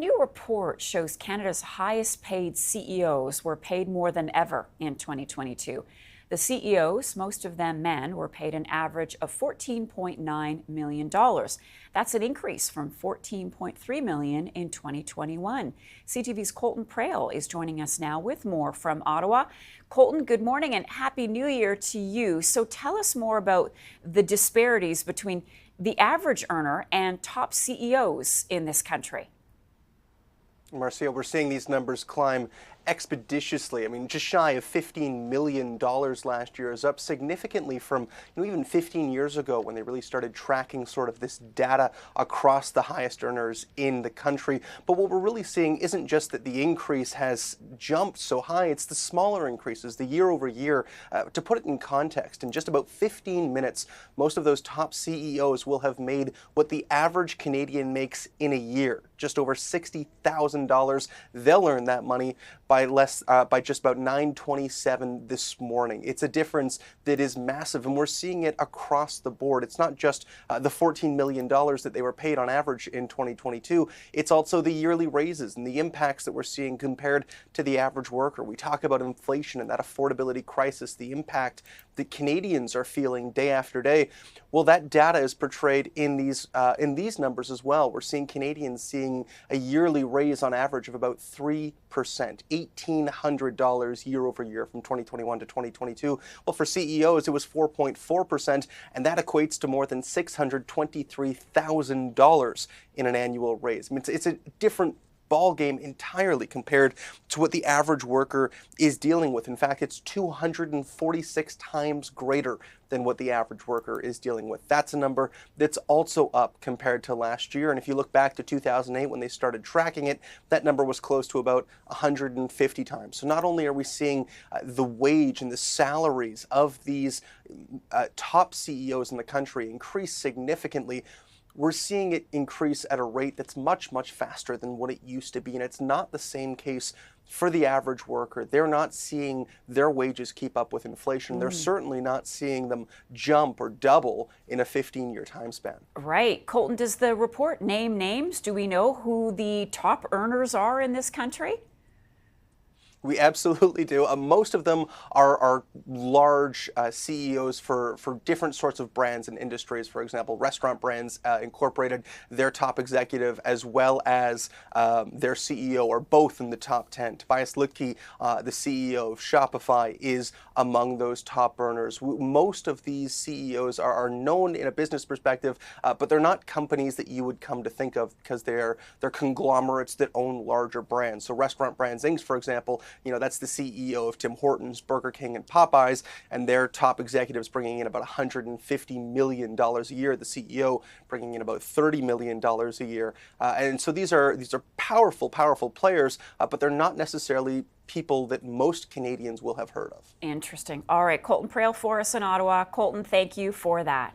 new report shows Canada's highest paid CEOs were paid more than ever in 2022. The CEOs, most of them men, were paid an average of $14.9 million. That's an increase from $14.3 million in 2021. CTV's Colton Praill is joining us now with more from Ottawa. Colton, good morning and Happy New Year to you. So tell us more about the disparities between the average earner and top CEOs in this country. Marcia, we're seeing these numbers climb expeditiously. I mean, just shy of $15 million last year is up significantly from even 15 years ago when they really started tracking sort of this data across the highest earners in the country. But what we're really seeing isn't just that the increase has jumped so high, it's the smaller increases, the year over year. To put it in context, in just about 15 minutes, most of those top CEOs will have made what the average Canadian makes in a year, just over $60,000. They'll earn that money by just about 9:27 this morning. It's a difference that is massive, and we're seeing it across the board. It's not just the $14 million that they were paid on average in 2022. It's also the yearly raises and the impacts that we're seeing compared to the average worker. We talk about inflation and that affordability crisis, the impact that Canadians are feeling day after day. Well, that data is portrayed in these numbers as well. We're seeing Canadians seeing a yearly raise on average of about 3%, $1,800 year over year from 2021 to 2022. Well, for CEOs, it was 4.4%, and that equates to more than $623,000 in an annual raise. I mean, it's a different ball game entirely compared to what the average worker is dealing with. In fact, it's 246 times greater than what the average worker is dealing with. That's a number that's also up compared to last year. And if you look back to 2008 when they started tracking it, that number was close to about 150 times. So not only are we seeing the wage and the salaries of these top CEOs in the country increase significantly, we're seeing it increase at a rate that's much, much faster than what it used to be. And it's not the same case for the average worker. They're not seeing their wages keep up with inflation. They're certainly not seeing them jump or double in a 15-year time span. Right. Colton, does the report name names? Do we know who the top earners are in this country? We absolutely do. Most of them are large CEOs for different sorts of brands and industries. For example, Restaurant Brands Incorporated, their top executive as well as their CEO are both in the top 10. Tobias Lütke, the CEO of Shopify, is among those top earners. Most of these CEOs are known in a business perspective, but they're not companies that you would come to think of because they're conglomerates that own larger brands. So Restaurant Brands Inc., for example, that's the CEO of Tim Hortons, Burger King, and Popeyes, and their top executives bringing in about $150 million a year. The CEO bringing in about $30 million a year. And so these are powerful, powerful players, but they're not necessarily people that most Canadians will have heard of. Interesting. All right, Colton Praill for us in Ottawa. Colton, thank you for that.